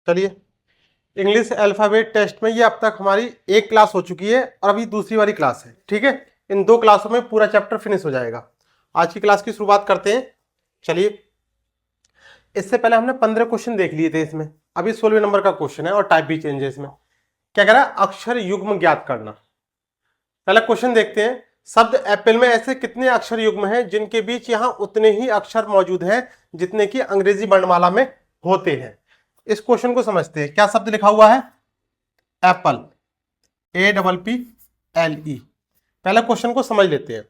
चलिए, English alphabet test में ये अब तक हमारी एक क्लास हो चुकी है और अभी दूसरी वाली क्लास है। ठीक है, इन 2 क्लासों में पूरा चैप्टर फिनिश हो जाएगा। आज की क्लास की शुरुआत करते हैं। चलिए, इससे पहले हमने 15 क्वेश्चन देख लिए थे इसमें, अभी 16वें नंबर का क्वेश्चन है और टाइप भी चेंज है इसमें। क्या कह रहा है? अक्षर युग्म ज्ञात करना। पहला क्वेश्चन देखते हैं। शब्द एप्पल में ऐसे कितने अक्षर युग्म हैं जिनके बीच यहां उतने ही अक्षर मौजूद हैं जितने कि अंग्रेजी वर्णमाला में होते हैं। इस क्वेश्चन को समझते हैं। क्या शब्द लिखा हुआ है? Apple, APPLE। पहला क्वेश्चन को समझ लेते हैं।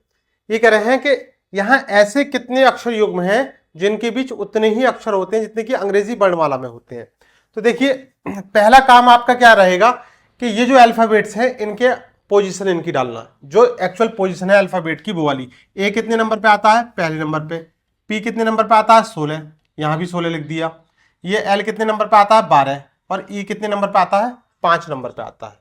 ये कह रहे हैं कि यहां ऐसे कितने अक्षर युग्म हैं जिनके बीच उतने ही अक्षर होते हैं जितने कि अंग्रेजी वर्णमाला में होते हैं। तो देखिए, पहला काम आपका क्या रहेगा कि ये जो अल्फाबेट्स हैं इनके पोजीशन इनकी डालना, जो एक्चुअल पोजीशन है अल्फाबेट की वो वाली। ए कितने नंबर पे आता है? पहले नंबर पे। पी कितने नंबर पे आता है? 16, यहां भी 16 लिख दिया। ये एल कितने नंबर पे आता है? 12। और ई कितने नंबर पे आता है? 5 नंबर पे आता है।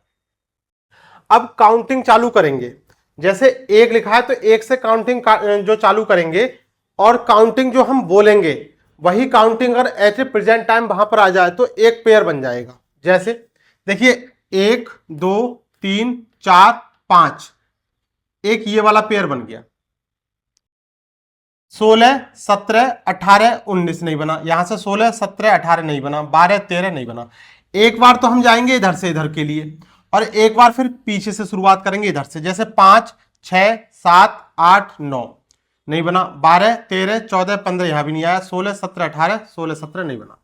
अब काउंटिंग चालू करेंगे। जैसे 1 लिखा है तो 1 से काउंटिंग जो चालू करेंगे और काउंटिंग जो हम बोलेंगे वही काउंटिंग अगर एट ए प्रेजेंट टाइम वहां पर आ जाए तो एक पेयर बन जाएगा। जैसे देखिए, 1 2 3 4 5, एक ये वाला पेयर बन गया। 16 17 18 19 नहीं बना, यहां से 16 17 18 नहीं बना, 12 13 नहीं बना। एक बार तो हम जाएंगे इधर से इधर के लिए और एक बार फिर पीछे से शुरुआत करेंगे इधर से। जैसे 5 6 7 8 9 नहीं बना, 12 13 14 15 यहां भी नहीं आया, 16 17 18 16 17 नहीं बना।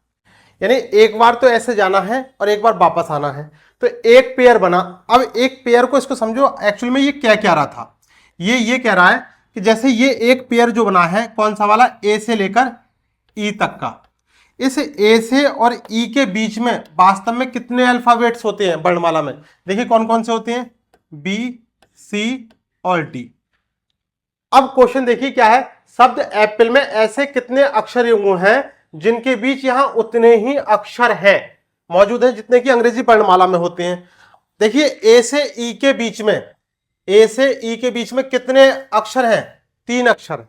यानी एक बार तो ऐसे जाना है और एक बार वापस आना है, तो एक पेयर बना। अब एक पेयर को इसको समझो, एक्चुअल में ये क्या कह रहा था? ये कह रहा है कि जैसे ये एक पेयर जो बना है, कौन सा वाला? ए से लेकर ई तक का। इस ए से और ई के बीच में वास्तव में कितने अल्फाबेट्स होते हैं वर्णमाला में? देखिए कौन कौन से होते हैं? बी सी और डी। अब क्वेश्चन देखिए क्या है। शब्द एप्पल में ऐसे कितने अक्षर युग्म हैं जिनके बीच यहां उतने ही अक्षर हैं मौजूद हैं जितने कि अंग्रेजी वर्णमाला में होते हैं। देखिए, ए से ई के बीच में, ए से ई के बीच में कितने अक्षर हैं? 3 अक्षर।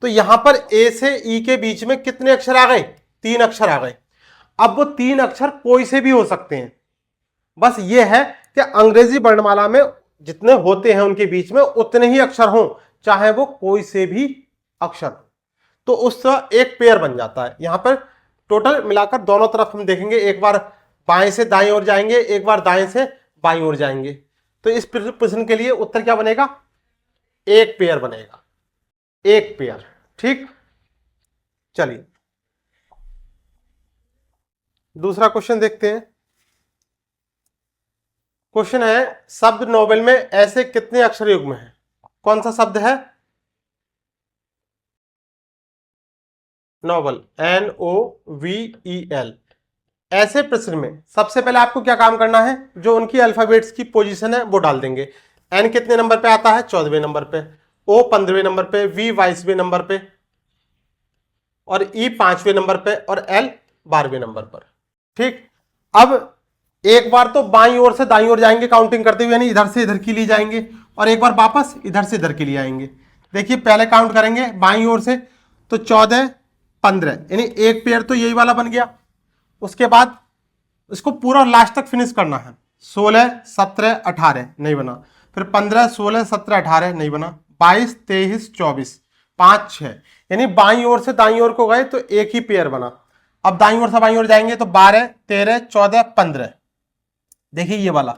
तो यहां पर ए से ई के बीच में कितने अक्षर आ गए? 3 अक्षर आ गए। अब वो 3 अक्षर कोई से भी हो सकते हैं, बस ये है कि अंग्रेजी वर्णमाला में जितने होते हैं उनके बीच में उतने ही अक्षर हों, चाहे वो कोई से भी अक्षर। तो उस तरह एक पेयर बन जाता है। यहां पर टोटल मिलाकर दोनों तरफ हम देखेंगे, एक बार बाएं से दाएं ओर जाएंगे, एक बार दाएं से बाईं ओर जाएंगे। तो इस प्रश्न के लिए उत्तर क्या बनेगा? एक पेयर बनेगा, एक पेयर। ठीक, चलिए दूसरा क्वेश्चन देखते हैं। क्वेश्चन है, शब्द नोवेल में ऐसे कितने अक्षर युग्म हैं? कौन सा शब्द है? Novel, NOVEL। ऐसे प्रश्न में सबसे पहले आपको क्या काम करना है? जो उनकी अल्फाबेट्स की पोजीशन है वो डाल देंगे। एन कितने नंबर पे आता है? 14वें नंबर पे। ओ 15वें नंबर पे, वी 22वें नंबर पे, और ई 5वें नंबर पे, और एल 12वें नंबर पर। ठीक, अब एक बार तो बाईं ओर से दाईं ओर जाएंगे काउंटिंग करते हुए, यानी इधर से इधर के लिए जाएंगे, और एक बार वापस इधर से इधर के लिए आएंगे। देखिए, पहले काउंट करेंगे बाईं ओर से तो 14 15, यानी एक पेयर तो यही वाला बन गया। उसके बाद इसको पूरा लास्ट तक फिनिश करना है। 16 17 18 नहीं बना, फिर 15 16 17 18 नहीं बना, 22 23 24 5 6, यानी बाईं ओर से दाईं ओर को गए तो एक ही पेयर बना। अब दाईं ओर से बाईं ओर जाएंगे तो 12 13 14 15, देखिए ये वाला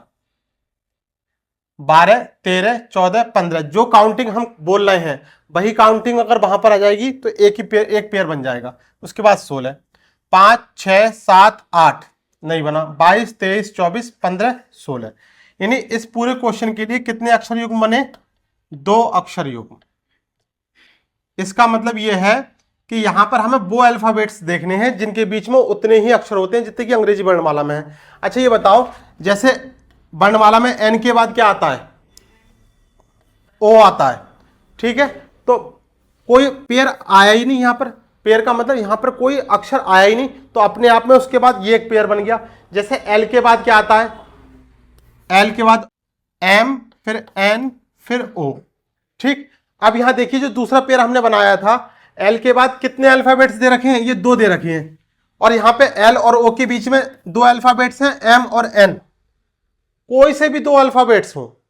12 13 14 15, जो काउंटिंग हम बोल रहे हैं वही काउंटिंग अगर वहां पर आ जाएगी तो एक पेयर बन जाएगा। उसके बाद 16 5 6 7 8 नहीं बना, 22 23 24 15 16, यानी इस पूरे क्वेश्चन के लिए कितने अक्षर युग्म बने? 2 अक्षर युग्म। इसका मतलब यह है कि यहां पर हमें वो अल्फाबेट्स देखने हैं जिनके बीच में उतने ही अक्षर होते हैं जितने कि अंग्रेजी वर्णमाला में है। अच्छा ये बताओ, जैसे वर्णमाला में एन के बाद क्या आता है? ओ आता है। ठीक है, तो कोई पेयर आया ही नहीं यहां पर। पेयर का मतलब यहां पर कोई अक्षर आया ही नहीं, तो अपने आप में उसके बाद ये एक पेयर बन गया। जैसे एल के बाद क्या आता है? एल के बाद एम, फिर एन, फिर ओ। ठीक, अब यहां देखिए जो दूसरा पेयर हमने बनाया था, एल के बाद कितने अल्फाबेट्स दे रखे हैं? ये 2 दे रखे हैं, और यहां पे एल और ओ के बीच में दो अल्फाबेट्स हैं, एम और एन, कोई से भी दो अल्फाबेट्स हो,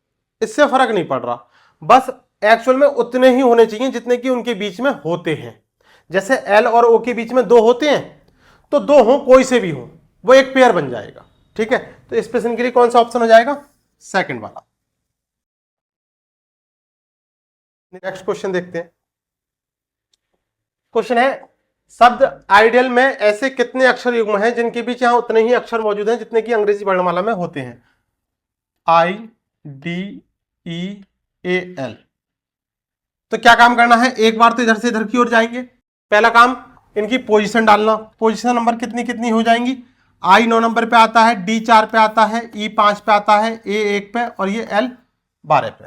इससे फर्क नहीं पड़ रहा, बस एक्चुअल में उतने ही होने चाहिए जितने कि उनके बीच में होते हैं। जैसे एल और ओ के बीच में दो होते हैं, तो दो हो कोई से भी हो, वो एक पेयर बन जाएगा। ठीक है, तो इस प्रश्न के लिए कौन सा ऑप्शन हो जाएगा? सेकंड वाला। नेक्स्ट क्वेश्चन देखते हैं। क्वेश्चन है, शब्द आइडियल में ऐसे कितने अक्षर युग्म हैं जिनके बीच यहां उतने ही अक्षर मौजूद हैं जितने कि अंग्रेजी वर्णमाला में होते हैं? I D E A L. तो क्या काम करना है, एक बार तो इधर से इधर की ओर जाएंगे। पहला काम, इनकी पोजीशन डालना। पोजीशन नंबर कितनी कितनी हो जाएंगी? आई 9 नंबर पे आता है, डी 4 पे आता है, ई 5 पे आता है, ए 1 पे और ये एल 12 पे।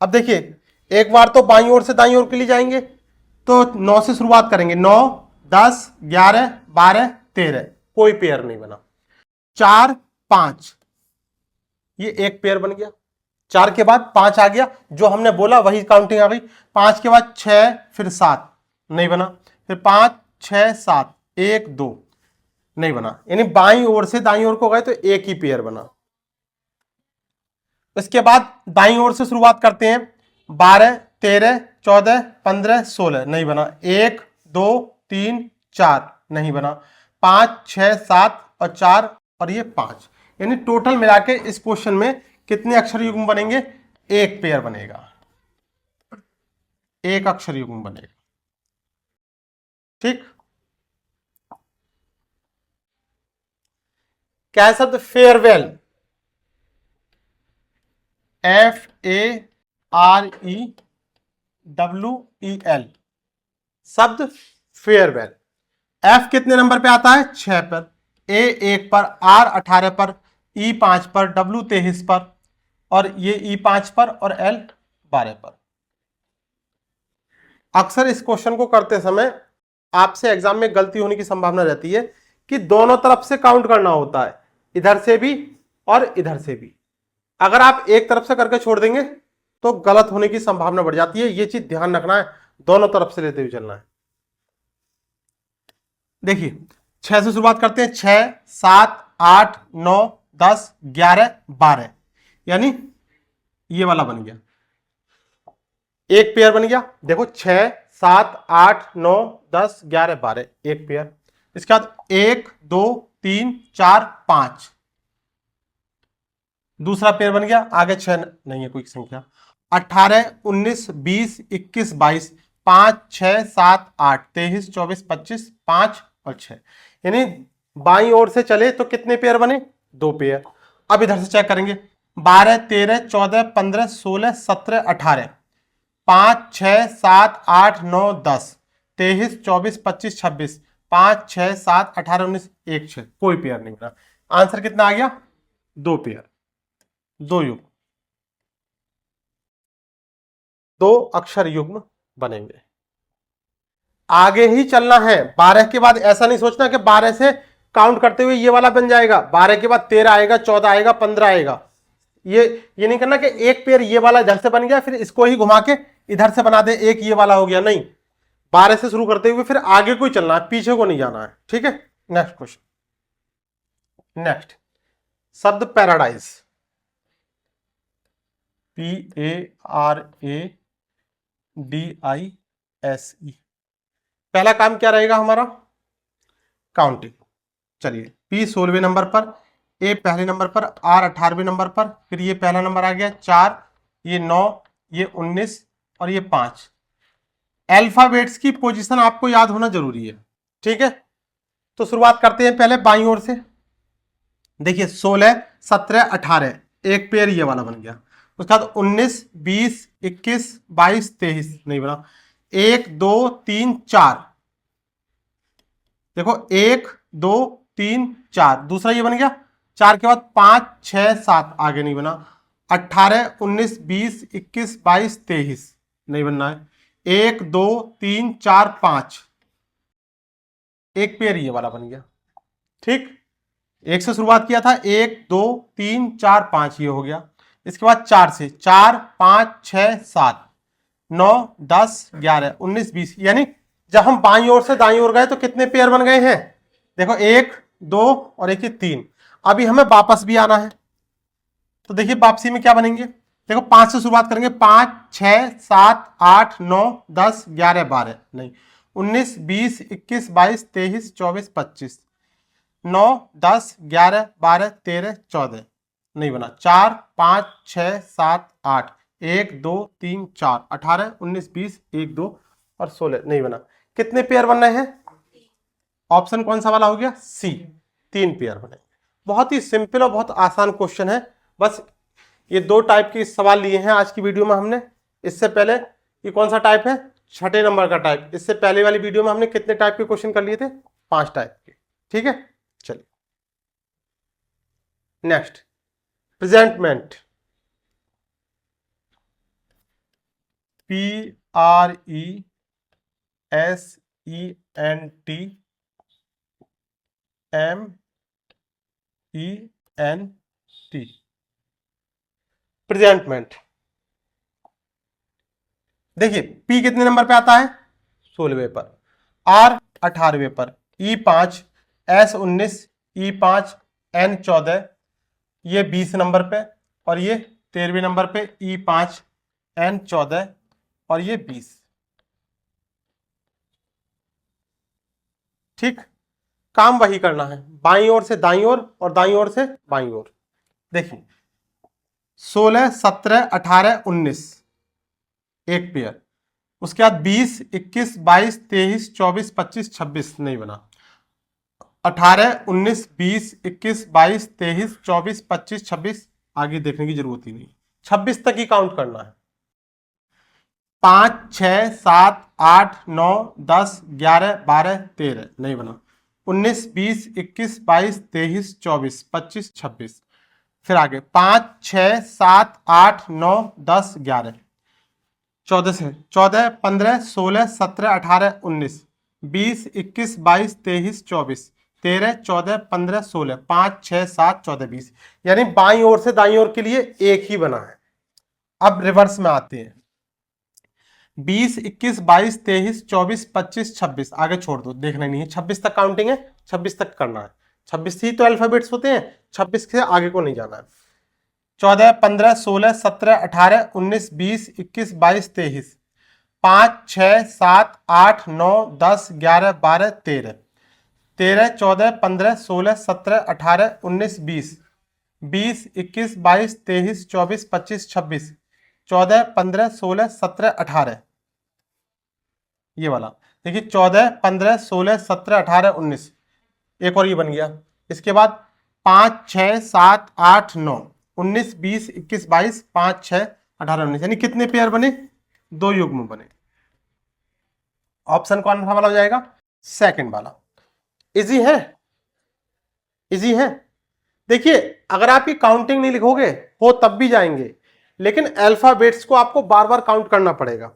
अब देखिए, एक बार तो बाईं ओर से दाईं ओर के लिए जाएंगे, तो 9 से शुरुआत करेंगे। 9, 10, 11, 12, 13, कोई पेयर नहीं बना। 4, 5, ये एक पेयर बन गया। 4 के बाद 5 आ गया, जो हमने बोला वही काउंटिंग आ गई। 5 के बाद 6, फिर 7, नहीं बना। फिर 5, 6, 7, 1, 2, नहीं बना। यानी बाईं ओर से दाईं ओर को गए तो एक ही पेयर बना। इसके बाद दाईं ओर से शुरुआत करते हैं। 12, 13, 14, 15, 16, नहीं बना। 1, 2, 3, 4, नहीं बना। 5, 6, 7 और 4 और ये 5, यानी टोटल मिला के इस क्वेश्चन में कितने अक्षर युग्म बनेंगे? एक पेयर बनेगा, एक अक्षर युग्म बनेगा। ठीक। क्या है शब्द? फेयरवेल, FAREWEL, शब्द फेयरवेल। एफ कितने नंबर पे आता है? 6 पर, ए 1 पर, आर 18 पर, ई 5 पर, डब्ल्यू 23 पर और ये ई 5 पर और एल 12 पर। अक्सर इस क्वेश्चन को करते समय आपसे एग्जाम में गलती होने की संभावना रहती है कि दोनों तरफ से काउंट करना होता है, इधर से भी और इधर से भी। अगर आप एक तरफ से करके छोड़ देंगे तो गलत होने की संभावना बढ़ जाती है। ये चीज ध्यान रखना है, दोनों तरफ से लेते हुए चलना है। देखिए, 6 से शुरुआत करते हैं। 6, 7, 8, 9, 10, 11, 12, यानी ये वाला बन गया, एक पेयर बन गया। देखो 6, 7, 8, 9, 10, 11, 12, एक पेयर। इसके बाद 1, 2, 3, 4, 5, दूसरा पेयर बन गया। आगे 6 नहीं है कोई संख्या। 18, 19, 20, 21, 22, 5, 6, 7, 8, 23, 24, 25, 5 और 6, यानी बाईं ओर से चले तो कितने पेयर बने? 2 पेयर। अब इधर से चेक करेंगे। 12, 13, 14, 15, 16, 17, 18, 5, 6, 7, 8, 9, 10, 23, 24, 25, 26, 5, 6, 7, 18, 19, 1, 6, कोई पेयर नहीं बना। आंसर कितना आ गया? 2 पेयर, 2 युग्म, 2 अक्षर युग्म बनेंगे। आगे ही चलना है। 12 के बाद ऐसा नहीं सोचना कि 12 से काउंट करते हुए ये वाला बन जाएगा, 12 के बाद 13 आएगा, 14 आएगा, 15 आएगा। ये नहीं करना कि एक पेयर ये वाला इधर से बन गया फिर इसको ही घुमा के इधर से बना दे, एक ये वाला हो गया। नहीं, 12 से शुरू करते हुए फिर आगे को ही चलना है, पीछे को नहीं जाना है। ठीक है, नेक्स्ट क्वेश्चन। नेक्स्ट शब्द पैराडाइज, PARADISE। पहला काम क्या रहेगा हमारा? काउंटिंग। चलिए, P 16वें नंबर पर, ए पहले नंबर पर, आर 18वें नंबर पर, फिर ये पहला नंबर आ गया 4, ये 9, ये 19 और ये 5। अल्फाबेट्स की पोजीशन आपको याद होना जरूरी है। ठीक है, तो शुरुआत करते हैं पहले बाईं ओर से। देखिए 16, 17, 18, एक पेयर ये वाला बन गया। उसके बाद 19, 20, 21, 22, 23, नहीं बना। 1, 2, 3, 4, देखो 1, 2, 3, 4, दूसरा ये बन गया। 4 के बाद 5, 6, 7, आगे नहीं बना। 18, 19, 20, 21, 22, 23, नहीं बनना है। 1, 2, 3, 4, 5, एक पेयर ये वाला बन गया। ठीक, एक से शुरुआत किया था। 1, 2, 3, 4, 5, ये हो गया। इसके बाद 4 से 4, 5, 6, 7, 9, 10, 11, 19, 20, यानी जब हम बाईं ओर से दाईं ओर गए तो कितने पेयर बन गए हैं? देखो 1 2 और एक ये 3। अभी हमें वापस भी आना है, तो देखिए वापसी में क्या बनेंगे। देखो 5 से शुरुआत करेंगे, 5 6 7 8 9 10 11 12 नहीं 19 20 21 22 23 24 25 9 10 11 12 13 14 नहीं बना। 4 5 6 7 8 1 2 3 4 18 19 20 1 2 और 16 नहीं बना। कितने पेयर बनने हैं? ऑप्शन कौन सा वाला हो गया? सी, 3 पेयर बने। बहुत ही सिंपल और बहुत आसान क्वेश्चन है। बस ये 2 टाइप के सवाल लिए हैं आज की वीडियो में हमने। इससे पहले ये कौन सा टाइप है? 6ठे नंबर का टाइप। इससे पहले वाली वीडियो में हमने कितने टाइप के क्वेश्चन कर लिए थे? 5 टाइप के। ठीक है, चलिए नेक्स्ट, प्रेजेंटमेंट। PRESENTMENT, presentment. देखिए P कितने नंबर पे आता है? 16वें पर, R 18वें पर, E5 S 19 E5 N 14 ये 20 नंबर पे, और ये 13वें नंबर पे E5 N 14 और ये 20। ठीक, काम वही करना है, बाईं ओर से दाईं ओर और दाईं ओर से बाईं ओर। देखिए 16 17 18 19 एक पेयर, उसके बाद 20 21 22 23 24 25 26 नहीं बना। 18 19 20 21 22 23 24 25 26 आगे देखने की जरूरत ही नहीं, 26 तक ही काउंट करना है। 5 6 7 8 9 10 11 12 13 नहीं बना। 19 20 21 22 23 24 25 26 फिर आगे 5 6 7 8 9 10 11 14 से 14 15 16 17 18 19 20 21 22 23 24 13 14 15 16 5 6 7 14 20, यानी बाईं ओर से दाईं ओर के लिए एक ही बना है। अब रिवर्स में आते हैं, 20 21 22 23 24 25 26 आगे छोड़ दो, देखना नहीं है, 26 तक काउंटिंग है, 26 तक करना है। 26 ही तो अल्फाबेट्स होते हैं, 26 से आगे को नहीं जाना है। 14 15 16 17 18 19 20 21 22 23 5 6 7 8 9 10 11 12 13 13 14 15 16 17 18 19 20 20 21 22 23 24 25 26 14 15 16 17 18 ये वाला। देखिए 14 15 16 17 18 19 एक और ये बन गया। इसके बाद 5 6 7 8 9 19 20 21 22 5 6 18 19, यानी कितने पेयर बने? 2 युग्म बने। ऑप्शन कौन सा वाला हो जाएगा? सेकंड वाला। इजी है, इजी है। देखिए अगर आप ये काउंटिंग नहीं लिखोगे हो तब भी जाएंगे, लेकिन अल्फाबेट्स को आपको बार बार काउंट करना पड़ेगा।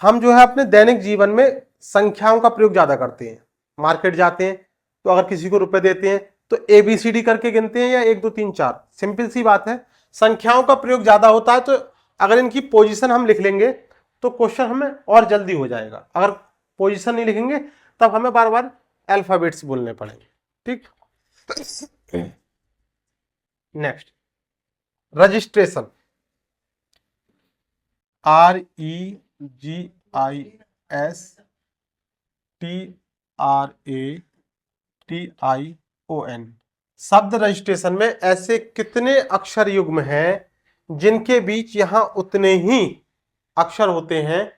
हम जो है अपने दैनिक जीवन में संख्याओं का प्रयोग ज्यादा करते हैं। मार्केट जाते हैं तो अगर किसी को रुपए देते हैं तो ABCD करके गिनते हैं या 1 2 3 4, सिंपल सी बात है। संख्याओं का प्रयोग ज्यादा होता है, तो अगर इनकी पोजीशन हम लिख लेंगे तो क्वेश्चन हमें और जल्दी हो जाएगा। अगर पोजीशन नहीं लिखेंगे तब हमें बार बार अल्फाबेट्स बोलने पड़ेंगे। ठीक, नेक्स्ट, रजिस्ट्रेशन। REGISTRATION। शब्द रजिस्ट्रेशन में ऐसे कितने अक्षर युग्म हैं जिनके बीच यहां उतने ही अक्षर होते हैं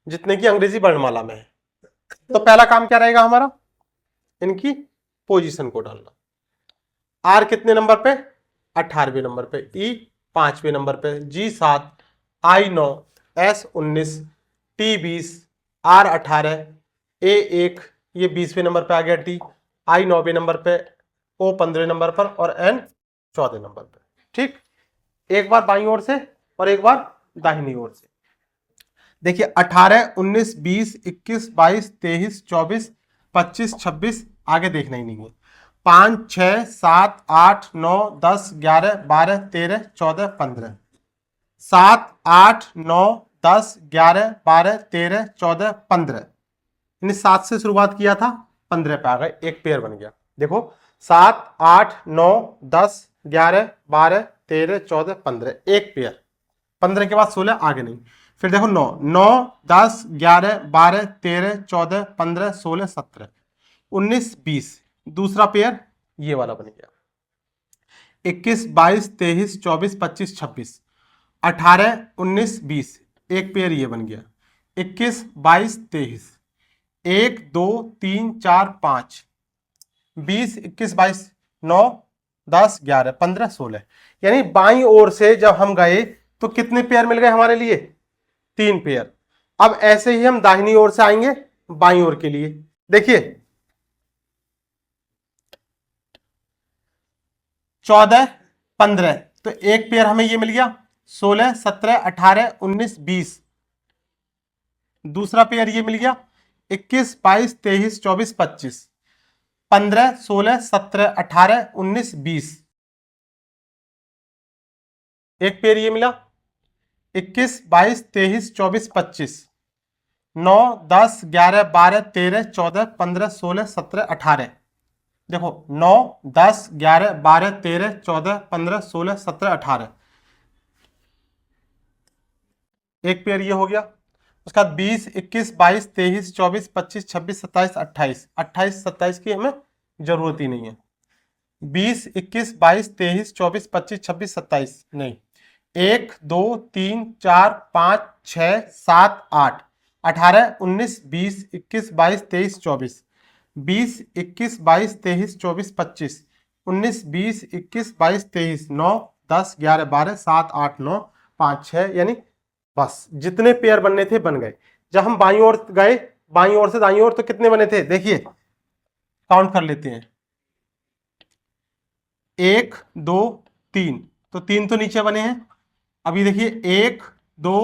जितने की अंग्रेजी वर्णमाला में है? तो पहला काम क्या रहेगा हमारा? इनकी पोजीशन को डालना। आर कितने नंबर पे? 18वें नंबर पे, ई 5वें नंबर पे, जी 7, आई 9, एस 19, टी 20, आर 18, ए 1 ये 20वें नंबर पे आ गया, टी आई 9वें नंबर पे, ओ 15वें नंबर पर और एन 14वें नंबर पे। ठीक, एक बार बाईं ओर से और एक बार दाहिनी ओर से। देखिए 18 19 20 21 22 23 24 25 26 आगे देखना ही नहीं है। 5 6 7 8 9 10 11 12 13 14 15 7 8 9 10 11 12 13 14 15, यानी 7 से शुरुआत किया था 15 पे आ गए, एक पेयर बन गया। देखो 7 8 9 10 11 12 13 14 15, एक पेयर। 15 के बाद 16, आगे नहीं। फिर देखो 9 9 10 11 12 13 14 15 16 17 19 20, दूसरा पेयर ये वाला बन गया। 21 22 23 24 25 26 18 19 20, एक पेयर ये बन गया। 21 22 23, 1 2 3 4 5 20 21 22 9 10 11 15 16, यानी बाईं ओर से जब हम गए तो कितने पेयर मिल गए हमारे लिए? 3 पेयर। अब ऐसे ही हम दाहिनी ओर से आएंगे बाईं ओर के लिए। देखिए 14 15, तो एक पेयर हमें ये मिल गया। 16 17 18 19 20, दूसरा पेयर ये मिल गया। 21 22 23 24 25, 15 16 17 18 19 20, एक पेयर ये मिला। 21 22 23 24 25, 9 10 11 12 13 14 15 16 17 18, देखो 9 10 11 12 13 14 15 16 17 18, एक पेयर ये हो गया। उसका 20 21 22 23 24 25 26 27 28, 28 27 की हमें जरूरत ही नहीं है। 20 21 22 23 24 25 26 27 नहीं। 1 2 3 4 5 6 7 8 18 19 20 21 22 23 24, 20 21 22 23 24 25 19 20 21 22 23 9 10 11 12 7 8 9 5 6, यानी बस जितने पेयर बनने थे बन गए। जब हम बाईं ओर गए, बाईं ओर से दाईं ओर, तो कितने बने थे? देखिए काउंट कर लेते हैं। 1 2 3, तो 3 तो नीचे बने हैं। अभी देखिए 1 2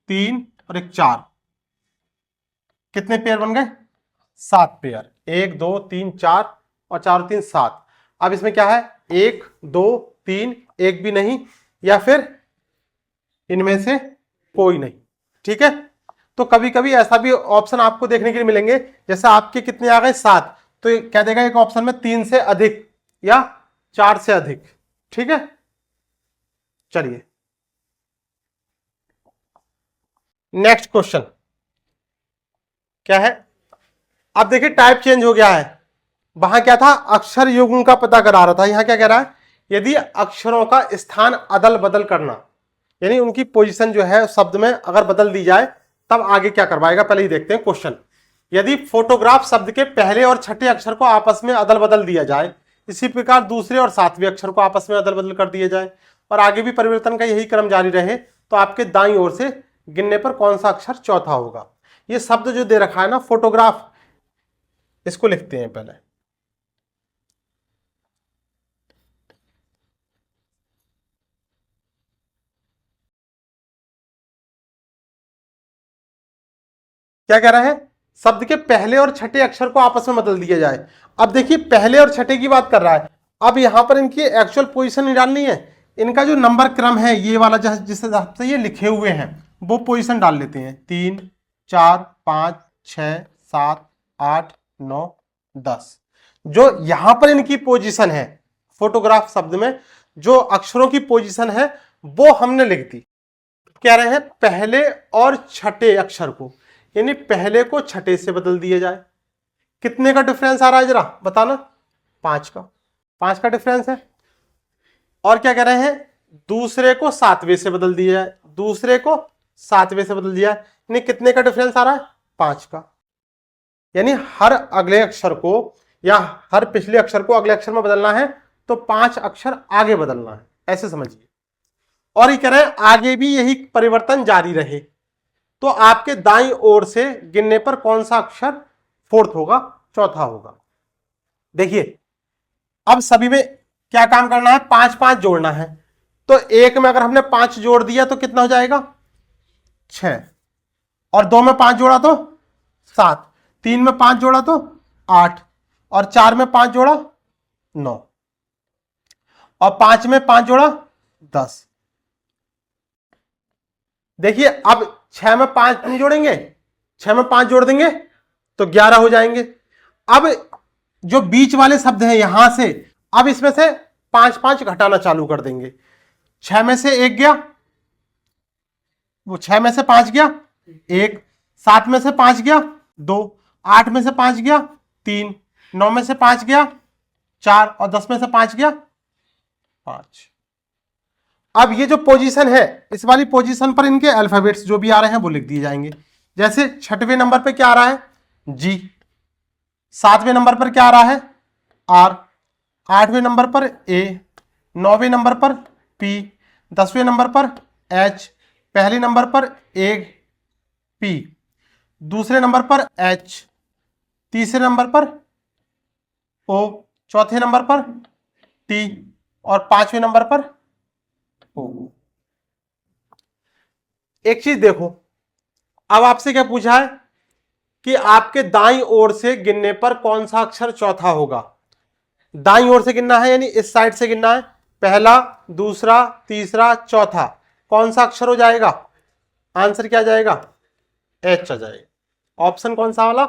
3 और एक 4, कितने पेयर बन गए? 7 पेयर। 1 2 3 4 और 4 3 7। अब इसमें क्या है? 1 2 3, एक भी नहीं, या फिर इनमें से कोई नहीं। ठीक है, तो कभी कभी ऐसा भी ऑप्शन आपको देखने के लिए मिलेंगे, जैसे आपके कितने आ गए? 7, तो क्या देगा एक ऑप्शन में 3 से अधिक या 4 से अधिक। ठीक है, चलिए नेक्स्ट क्वेश्चन क्या है। अब देखिए टाइप चेंज हो गया है। वहां क्या था? अक्षर युग्म का पता करा रहा था, यहां क्या कह रहा है? यदि अक्षरों का स्थान अदल बदल करना, यानी उनकी पोजीशन जो है शब्द में अगर बदल दी जाए तब आगे क्या करवाएगा, पहले ही देखते हैं क्वेश्चन। यदि फोटोग्राफ शब्द के पहले और छठे अक्षर को आपस में अदल बदल दिया जाए, इसी प्रकार दूसरे और सातवें अक्षर को आपस में अदल बदल कर दिया जाए और आगे भी परिवर्तन का यही क्रम जारी रहे, तो आपके दाईं ओर से गिनने पर कौन सा अक्षर चौथा होगा? ये शब्द जो दे रखा है ना फोटोग्राफ, इसको लिखते हैं पहले। क्या कह रहा है? शब्द के पहले और छठे अक्षर को आपस में बदल दिया जाए। अब देखिए पहले और छठे की बात कर रहा है। अब यहां पर इनकी एक्चुअल पोजीशन नहीं डालनी है, इनका जो नंबर क्रम है ये वाला जिस हिसाब से ये लिखे हुए हैं वो पोजीशन डाल लेते हैं। 3 4 5 6 7 8 9 10, जो यहां पर इनकी पोजीशन है फोटोग्राफ शब्द में, जो अक्षरों की पोजीशन है वो हमने लिख दी। कह रहे हैं पहले और छठे अक्षर को, यानी पहले को छठे से बदल दिया जाए। कितने का डिफरेंस आ रहा है जरा बताना? 5 का, 5 का डिफरेंस है। और क्या कह रहे हैं? दूसरे को सातवें से बदल दिया जाए, दूसरे को सातवें से बदल दिया, यानी कितने का डिफरेंस आ रहा है? 5 का। यानी हर अगले अक्षर को या हर पिछले अक्षर को अगले अक्षर में बदलना है तो 5 अक्षर आगे बदलना है, ऐसे समझिए। और ये कह रहे हैं आगे भी यही परिवर्तन जारी रहे, तो आपके दाईं ओर से गिनने पर कौन सा अक्षर फोर्थ होगा, चौथा होगा? देखिए अब सभी में क्या काम करना है? 5 5 जोड़ना है। तो एक में अगर हमने 5 जोड़ दिया तो कितना हो जाएगा? 6, और 2 में 5 जोड़ा तो 7, 3 में 5 जोड़ा तो 8, और 4 में 5 जोड़ा 9, और 5 में 5 जोड़ा 10। देखिए अब 6 में 5 नहीं जोड़ेंगे, 6 में 5 जोड़ देंगे तो 11 हो जाएंगे। अब जो बीच वाले शब्द हैं यहां से, अब इसमें से 5 घटाना चालू कर देंगे। 6 में से 1 गया, वो 6 में से 5 गया 1, 7 में से 5 गया 2, 8 में से 5 गया 3, 9 में से 5 गया 4 और 10 में से 5 गया 5। अब ये जो पोजीशन है, इस वाली पोजीशन पर इनके अल्फाबेट्स जो भी आ रहे हैं वो लिख दिए जाएंगे। जैसे 6वें नंबर पे क्या आ रहा है, जी। 7वें नंबर पर क्या आ रहा है, आर। 8वें नंबर पर ए। 9वें नंबर पर पी। 10वें नंबर पर एच। पहले नंबर पर ए पी। दूसरे नंबर पर एच। तीसरे नंबर पर ओ। चौथे नंबर पर टी और 5वें नंबर पर ओ। एक चीज देखो, अब आपसे क्या पूछा है कि आपके दाईं ओर से गिनने पर कौन सा अक्षर चौथा होगा। दाईं ओर से गिनना है, यानी इस साइड से गिनना है। पहला, दूसरा, तीसरा, चौथा, कौन सा अक्षर हो जाएगा? आंसर क्या आ जाएगा? एच आ जाएगा। ऑप्शन कौन सा वाला?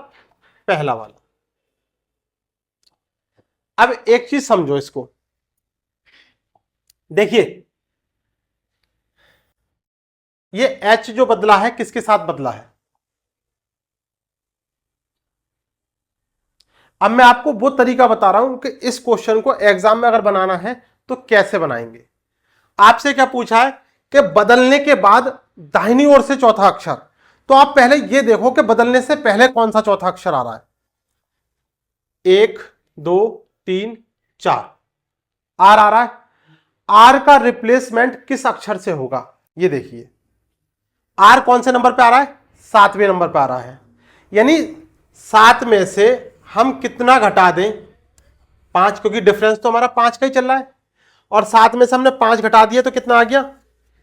पहला वाला। अब एक चीज समझो इसको, देखिए ये एच जो बदला है किसके साथ बदला है? अब मैं आपको वो तरीका बता रहा हूं कि इस क्वेश्चन को एग्जाम में अगर बनाना है तो कैसे बनाएंगे। आपसे क्या पूछा है कि बदलने के बाद दाहिनी ओर से चौथा अक्षर, तो आप पहले ये देखो कि बदलने से पहले कौन सा चौथा अक्षर आ रहा है। 1 2 3 4 आर आ रहा है। आर का रिप्लेसमेंट किस अक्षर से होगा? ये देखिए, आर कौन से नंबर पे आ रहा है? 7वें नंबर पे आ रहा है। यानी 7 में से हम कितना घटा दें? 5, क्योंकि डिफरेंस तो हमारा 5 का ही चल रहा है। और 7 में से हमने 5 घटा दिया तो कितना आ गया?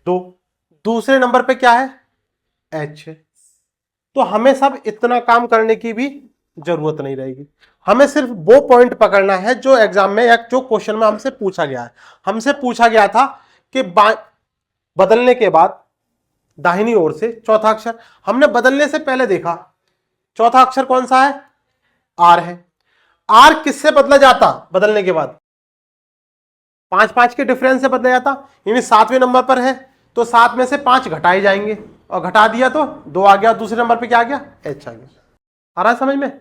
2। दूसरे नंबर पे क्या है? एच। तो हमें सब इतना काम करने की भी जरूरत नहीं रहेगी। हमें सिर्फ वो पॉइंट पकड़ना है जो एग्जाम में या जो क्वेश्चन में हमसे पूछा गया है। हमसे पूछा गया था कि बदलने के बाद दाहिनी ओर से चौथा अक्षर, हमने बदलने से पहले देखा चौथा अक्षर कौन सा है? आर है। आर किससे बदला जाता बदलने के बाद? 5 के डिफरेंस से बदला जाता। यानी 7वें नंबर पर है तो 7 में से 5 घटाए जाएंगे और घटा दिया तो 2 आ गया। दूसरे नंबर पे क्या आ गया? एच आ गया। आ रहा है समझ में?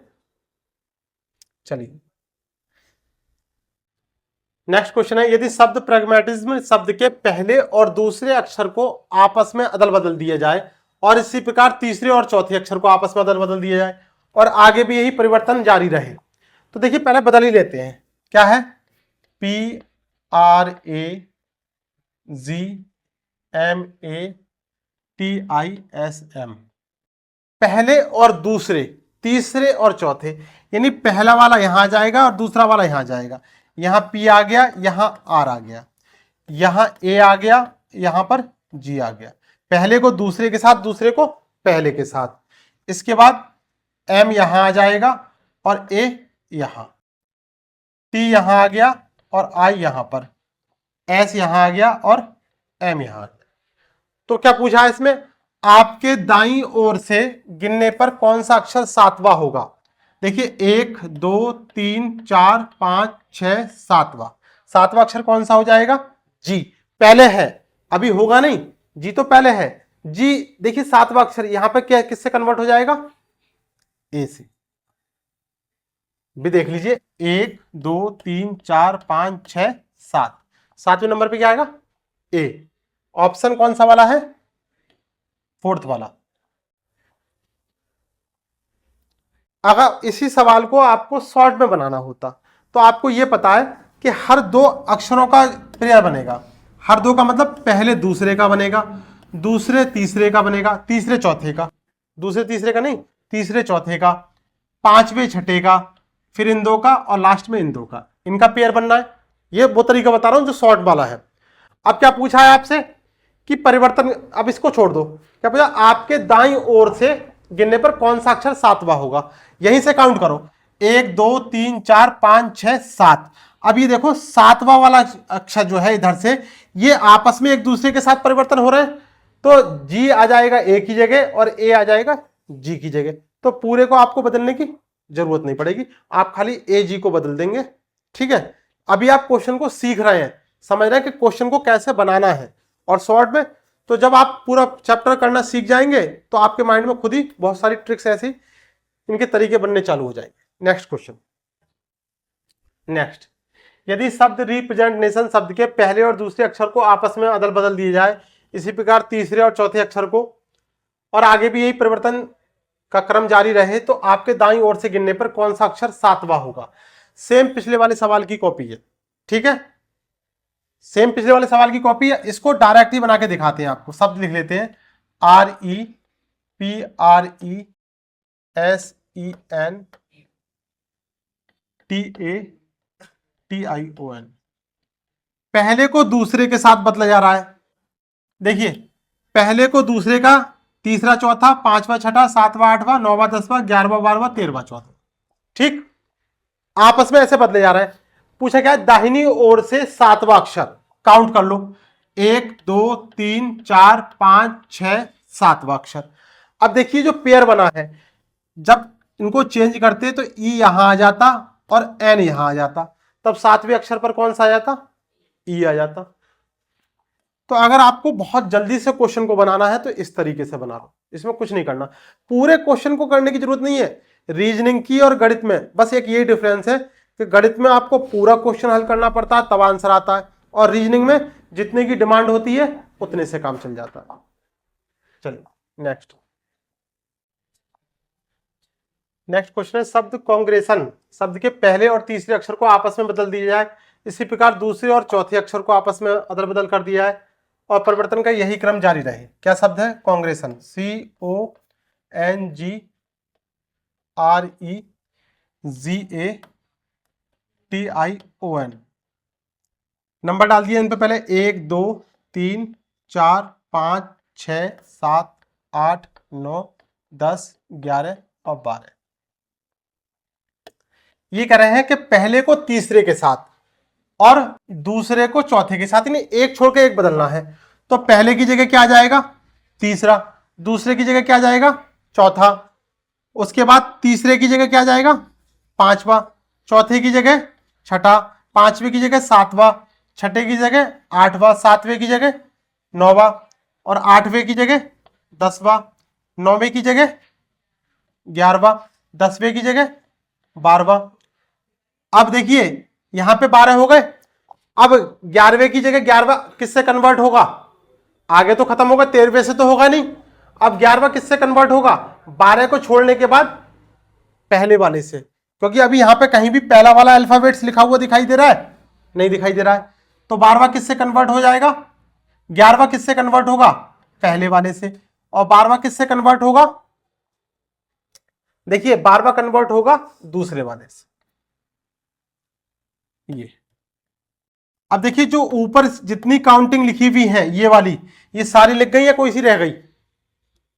चलिए नेक्स्ट क्वेश्चन है, यदि शब्द प्रैग्मेटिज्म शब्द के पहले और दूसरे अक्षर को आपस में अदल बदल दिया जाए और इसी प्रकार तीसरे और चौथे अक्षर को आपस में अदल बदल दिया जाए और आगे भी यही परिवर्तन जारी रहे, तो देखिए पहले बदल ही लेते हैं। क्या है? PRAGMATISM। पहले और दूसरे, तीसरे और चौथे, यानी पहला वाला यहां आ जाएगा और दूसरा वाला यहां जाएगा। यहां P आ गया, यहां R आ गया, यहां A आ गया, यहां पर G आ गया। पहले को दूसरे के साथ, दूसरे को पहले के साथ। इसके बाद M यहां आ जाएगा और A यहां, T यहां आ गया और I यहां पर, S यहां आ गया और M यहां आ गया। तो क्या पूछा है इसमें? आपके दाईं ओर से गिनने पर कौन सा अक्षर 7वां होगा? देखिए 1 2 3 4 5 6 7वां। 7वां अक्षर कौन सा हो जाएगा? जी। पहले है, अभी होगा नहीं, जी तो पहले है। जी देखिए 7वां अक्षर यहां पर क्या किससे कन्वर्ट हो जाएगा? ए से। भी देख लीजिए 1 2 3 4 5 6 7, 7वें नंबर पे क्या आएगा? ए। ऑप्शन कौन सा वाला है? 4th वाला। अगर इसी सवाल को आपको शॉर्ट में बनाना होता तो आपको यह पता है कि हर 2 अक्षरों का पेयर बनेगा। हर 2 का मतलब पहले दूसरे का बनेगा, दूसरे तीसरे का बनेगा, तीसरे चौथे का, दूसरे तीसरे का नहीं, तीसरे चौथे का, 5वें छठे का, फिर इन 2 का और लास्ट में इन 2 का, इनका पेयर बनना है। ये वो तरीका बता रहा हूं जो शॉर्ट वाला है। अब क्या पूछा है आपसे कि परिवर्तन, अब इसको छोड़ दो, क्या पूछा? आपके दाईं ओर से गिनने पर कौन सा अक्षर 7वां होगा? यहीं से काउंट करो, 1 2 3 4 5 6 7। अब ये देखो 7वां वाला अक्षर जो है इधर से, ये आपस में एक दूसरे के साथ परिवर्तन हो रहे हैं, तो जी आ जाएगा ए की जगह और ए आ जाएगा जी की जगह। तो पूरे को आपको बदलने की जरूरत नहीं पड़ेगी, आप खाली ए जी को बदल देंगे। ठीक है, अभी आप क्वेश्चन को सीख रहे हैं, समझ रहे हैं कि क्वेश्चन को कैसे बनाना है और शॉर्ट में। तो जब आप पूरा चैप्टर करना सीख जाएंगे तो आपके माइंड में खुद ही बहुत सारी ट्रिक्स ऐसी इनके तरीके बनने चालू हो जाएंगे। Next question. नेक्स्ट, यदि शब्द रिप्रेजेंटेशन शब्द के पहले और दूसरे अक्षर को आपस में अदल बदल दिए जाए, इसी प्रकार तीसरे और चौथे अक्षर को, और आगे भी यही परिवर्तन का क्रम जारी रहे, तो आपके दाईं ओर से गिनने पर कौन सा अक्षर सातवां होगा। सेम पिछले वाले सवाल की कॉपी है। ठीक है, सेम पिछले वाले सवाल की कॉपी है। इसको डायरेक्ट ही बना के दिखाते हैं आपको। शब्द लिख लेते हैं, REPRESENTATION। पहले को दूसरे के साथ बदला जा रहा है। देखिए, पहले को दूसरे का, तीसरा चौथा, पांचवा छठा, सातवां आठवां, नौवां दसवां, 11वां 12वां, 13वां चौथा। ठीक, आपस में ऐसे बदले जा रहे हैं। पूछा क्या है, दाहिनी ओर से सातवां अक्षर काउंट कर लो, 1 2 3 4 5 6 7वां अक्षर। अब देखिए जो पेयर बना है, जब इनको चेंज करते तो ई यहां आ जाता और एन यहां आ जाता, तब सातवें अक्षर पर कौन सा आ जाता, ई आ जाता। तो अगर आपको बहुत जल्दी से क्वेश्चन को बनाना है तो इस तरीके से बना लो, इसमें कुछ नहीं करना। पूरे क्वेश्चन को करने की जरूरत नहीं है। रीजनिंग की और गणित में बस एक ये डिफरेंस है कि गणित में आपको पूरा क्वेश्चन हल करना पड़ता है तब आंसर आता है, और रीजनिंग में जितने की डिमांड होती है उतने से काम चल जाता है। चलिए नेक्स्ट। नेक्स्ट क्वेश्चन है, शब्द कांग्रेशन शब्द के पहले और तीसरे अक्षर को आपस में बदल दिया जाए, इसी प्रकार दूसरे और चौथे अक्षर को आपस में अदल बदल कर दिया है और परिवर्तन का यही क्रम जारी रहे। क्या शब्द है, कांग्रेशन, CONGRESATION। नंबर डाल दिए इन पे पहले, 1 2 3 4 5 6 7 8 9 10 11 और 12। ये कह रहे हैं कि पहले को तीसरे के साथ और दूसरे को चौथे के साथ, यानी एक छोड़ के एक बदलना है। तो पहले की जगह क्या आ जाएगा, तीसरा, दूसरे की जगह क्या आ जाएगा, चौथा, उसके बाद तीसरे की जगह क्या आ जाएगा, पांचवा, चौथे की जगह छठा, पांचवे की जगह सातवां, छठे की जगह आठवां, सातवें की जगह नौवां, और आठवें की जगह दसवां, नौवें की जगह 11वां, 10वें की जगह 12वां। अब देखिए यहां पे 12 हो गए, अब 11वें की जगह 11वां किससे कन्वर्ट होगा, आगे तो खत्म होगा, 13वें से तो होगा नहीं। अब 11वां किससे कन्वर्ट होगा, 12 को छोड़ने के बाद पहले वाले से, क्योंकि अभी यहां पे कहीं भी पहला वाला अल्फाबेट्स लिखा हुआ दिखाई दे रहा है, नहीं दिखाई दे रहा है। तो 12वां किससे कन्वर्ट हो जाएगा, 11वां किससे कन्वर्ट होगा, पहले वाले से, और 12वां किससे कन्वर्ट होगा, देखिए 12वां कन्वर्ट होगा दूसरे वाले से। ये अब देखिए जो ऊपर जितनी काउंटिंग लिखी हुई है ये वाली, ये सारी लिख गई या कोई सी रह गई,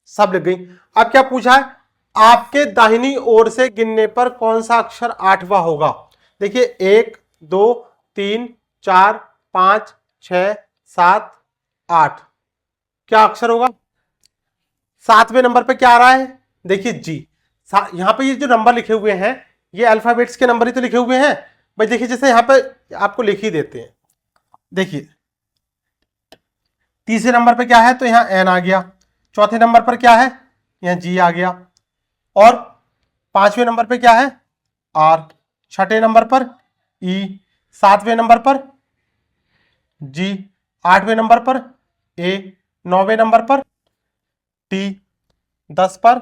सब लिख गई। अब क्या पूछा है, आपके दाहिनी ओर से गिनने पर कौन सा अक्षर आठवां होगा। देखिए 1 2 3 4 5 6 7 8, क्या अक्षर होगा, सातवें नंबर पे क्या आ रहा है, देखिए जी। यहां पे ये जो नंबर लिखे हुए हैं ये अल्फाबेट्स के नंबर ही तो लिखे हुए हैं भाई। देखिए जैसे यहां पे आपको लिख ही देते हैं, देखिए तीसरे नंबर पे क्या है, तो यहां एन आ गया, चौथे नंबर पर क्या है, यहां जी आ गया, और पांचवें नंबर पे क्या है, आर, छठे नंबर पर ई, सातवें नंबर पर जी, आठवें नंबर पर ए, नौवें नंबर पर टी, 10 पर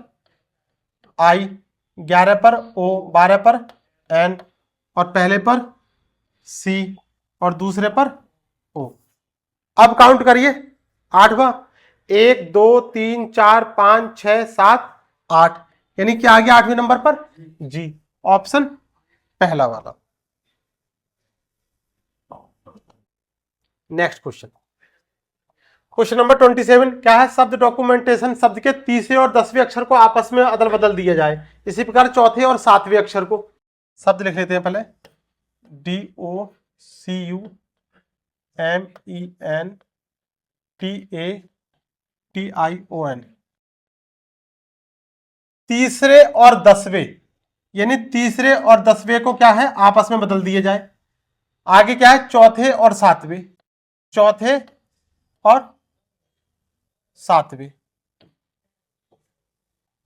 आई, 11 पर ओ, 12 पर एन, और पहले पर सी और दूसरे पर ओ। अब काउंट करिए, आठवां, 1 2 3 4 5 6 7 8, यानी क्या आ गया आठवें नंबर पर, जी, ऑप्शन पहला वाला। नेक्स्ट क्वेश्चन, क्वेश्चन नंबर 27 क्या है, शब्द डॉक्यूमेंटेशन शब्द के तीसरे और 10वें अक्षर को आपस में अदल बदल दिया जाए, इसी प्रकार चौथे और 7वें अक्षर को। शब्द लिख लेते हैं पहले, DOCUMENTATION। तीसरे और 10वें, यानी तीसरे और 10वें को क्या है आपस में बदल दिए जाए। आगे क्या है चौथे और 7वें, चौथे और 7वें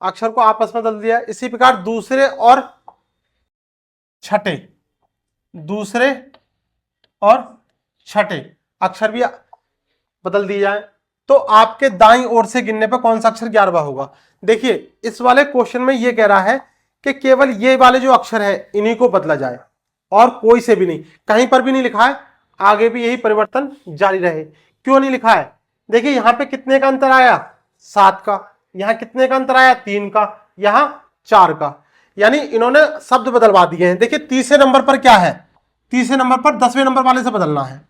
अक्षर को आपस में बदल दिया। इसी प्रकार दूसरे और छठे, दूसरे और छठे अक्षर भी बदल दिए जाए। तो आपके दाईं ओर से गिनने पर कौन सा अक्षर 11वां होगा। देखिए इस वाले क्वेश्चन में ये कह रहा है कि केवल ये वाले जो अक्षर है इन्हीं को बदला जाए और कोई से भी नहीं, कहीं पर भी नहीं लिखा है आगे भी यही परिवर्तन जारी रहे। क्यों नहीं लिखा है, देखिए यहां पे कितने का अंतर आया 7 का, यहां कितने का अंतर आया 3 का, यहां 4 का, यानी इन्होंने शब्द बदलवा दिए हैं। देखिए तीसरे नंबर पर क्या है, तीसरे नंबर पर 10वें नंबर वाले से बदलना है।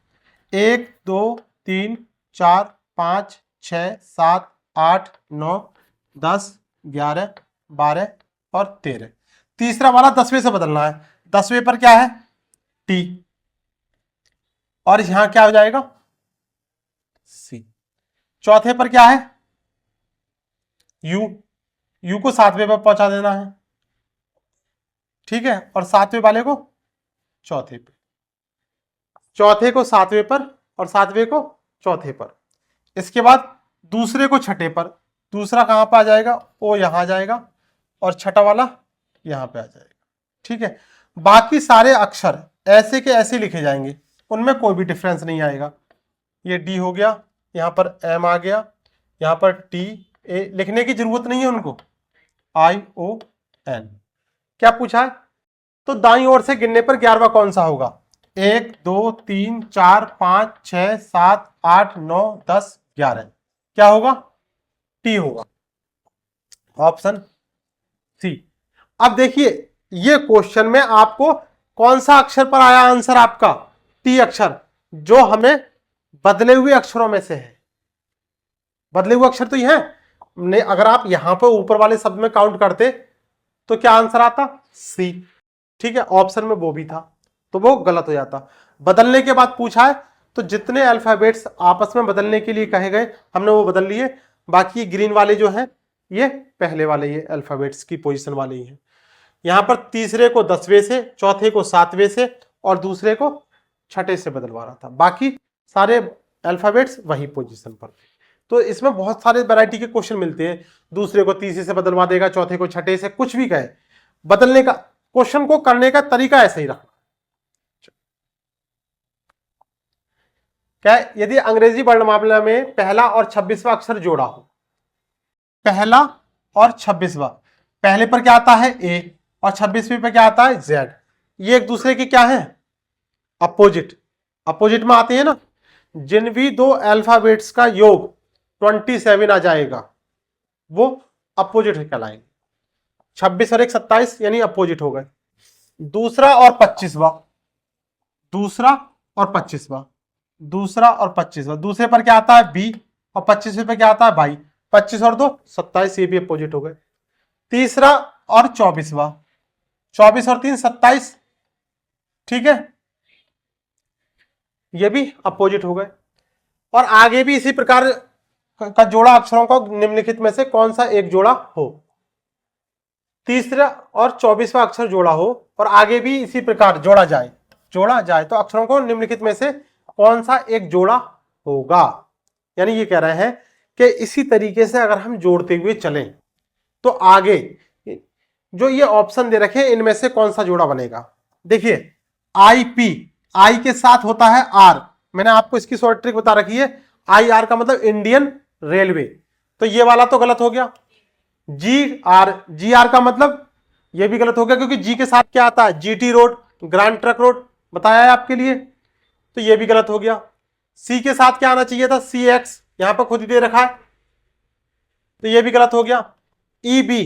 1 2 3 4 5 6 7 8 9 10 11 12 और 13, तीसरा वाला 10वें से बदलना है। 10वें पर क्या है टी और यहां क्या हो जाएगा सी। चौथे पर क्या है यू, यू को 7वें पर पहुंचा देना है, ठीक है, और 7वें वाले को चौथे पे, चौथे को 7वें पर और 7वें को चौथे पर। इसके बाद दूसरे को छठे पर, दूसरा कहां पर आ जाएगा ओ यहां आ जाएगा और छठा वाला यहां पे आ जाएगा, ठीक है। बाकी सारे अक्षर ऐसे के ऐसे लिखे जाएंगे, उनमें कोई भी डिफरेंस नहीं आएगा। ये डी हो गया, यहां पर एम आ गया, यहां पर टी ए, लिखने की जरूरत नहीं है उनको, आई ओ एन। क्या पूछा है, तो दाईं ओर से गिनने पर 11वां कौन सा होगा। 1 2 3 4 5 6 7 8 9 10 11, क्या होगा टी होगा, ऑप्शन सी। अब देखिए ये क्वेश्चन में आपको कौन सा अक्षर पर आया आंसर आपका टी अक्षर, जो हमें बदले हुए अक्षरों में से है। बदले हुए अक्षर तो ये है, अगर आप यहां पर ऊपर वाले शब्द में काउंट करते तो क्या आंसर आता सी, ठीक है, ऑप्शन में वो भी था तो वो गलत हो जाता। बदलने के बाद पूछा है तो जितने अल्फाबेट्स आपस में बदलने के लिए कहे गए हमने वो बदल लिए, बाकी ग्रीन वाले जो हैं ये पहले वाले ये अल्फाबेट्स की पोजीशन वाले ही हैं। यहां पर तीसरे को 10वें से, चौथे को 7वें से और दूसरे को छठे से बदलवा रहा था, बाकी सारे अल्फाबेट्स वही पोजीशन पर थे। तो इसमें बहुत सारे वैरायटी के क्वेश्चन मिलते हैं, दूसरे को तीसरे से बदलवा देगा, चौथे को छठे से, कुछ भी कहे, बदलने का क्वेश्चन को करने का तरीका ऐसे ही रखना। क्या यदि अंग्रेजी वर्णमाला में पहला और 26वां अक्षर जोड़ा हो, पहला और 26वां, पहले पर क्या आता है ए और 26वें पर क्या आता है जेड, ये एक दूसरे के क्या है अपोजिट, अपोजिट में आते हैं ना। जिन भी दो अल्फाबेट्स का योग 27 आ जाएगा वो अपोजिट कहलाएंगे। 26 और 1 27 यानी अपोजिट हो गए। दूसरा और 25वां, दूसरा और 25वां, दूसरा और 25वां, दूसरे पर क्या आता है बी और 25वें पर क्या आता है बाई, 25 और 2 27, ये भी अपोजिट हो गए। तीसरा और 24वां, 24 और 3 27, ठीक है, ये भी अपोजिट हो गए। और आगे भी इसी प्रकार का जोड़ा अक्षरों को निम्नलिखित में से कौन सा एक जोड़ा हो, तीसरा और 24वां अक्षर जोड़ा हो और आगे भी इसी प्रकार जोड़ा जाए, जोड़ा जाए तो अक्षरों को निम्नलिखित में से कौन सा एक जोड़ा होगा। यानी ये कह रहे हैं कि इसी तरीके से अगर हम जोड़ते हुए चलें तो आगे जो ये ऑप्शन दे रखे इनमें से कौन सा जोड़ा बनेगा। देखिए आई पी, आई के साथ होता है आर, मैंने आपको इसकी शॉर्ट ट्रिक बता रखी है, आई आर का मतलब इंडियन रेलवे, तो ये वाला तो गलत हो गया। जी आर, जी आर का मतलब ये भी गलत हो गया क्योंकि जी के साथ क्या आता है GT road, grand truck road बताया है आपके लिए, तो ये भी गलत हो गया। सी के साथ क्या आना चाहिए था सी एक्स, यहां पर खुद ही दे रखा है तो ये भी गलत हो गया। ई बी,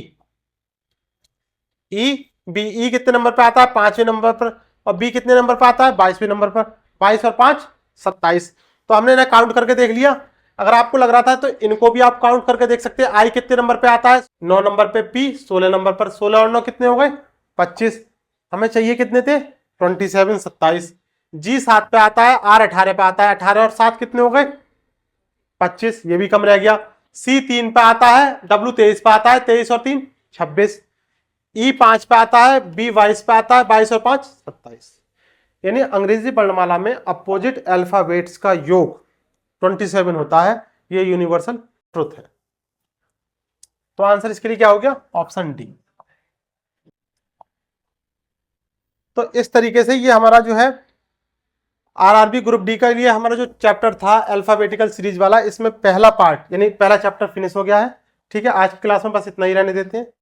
ई बी, ई कितने नंबर पे आता है 5वें नंबर पर और बी कितने नंबर पर आता है 22वें नंबर पर, 22 और 5 27, तो हमने ना काउंट करके देख लिया। अगर आपको लग रहा था तो इनको भी आप काउंट करके देख सकते हैं। आई कितने नंबर पे आता है 9 नंबर पे, पी 16 नंबर पर, 16 और 9 कितने हो गए 25, हमें चाहिए कितने थे 27 27। जी 7 पे आता है, आर 18 पे आता है, 18 और 7 कितने हो गए 25, ये भी कम रह गया। सी 3 पे आता है, डब्ल्यू 23 पे आता है, 23 और 3 26। ई 5 पे आता है, बी 22 पे आता है, 22 और 5 27। यानी अंग्रेजी वर्णमाला में अपोजिट अल्फाबेट्स का योग 27 होता है। ये यूनिवर्सल ट्रुथ है। तो आंसर इसके लिए क्या हो गया? Option D. तो इस तरीके से ये हमारा जो है आरआरबी ग्रुप डी का लिए हमारा जो चैप्टर था अल्फाबेटिकल सीरीज वाला, इसमें पहला पार्ट यानी पहला चैप्टर फिनिश हो गया है। ठीक है, आज की क्लास में बस इतना ही रहने देते हैं।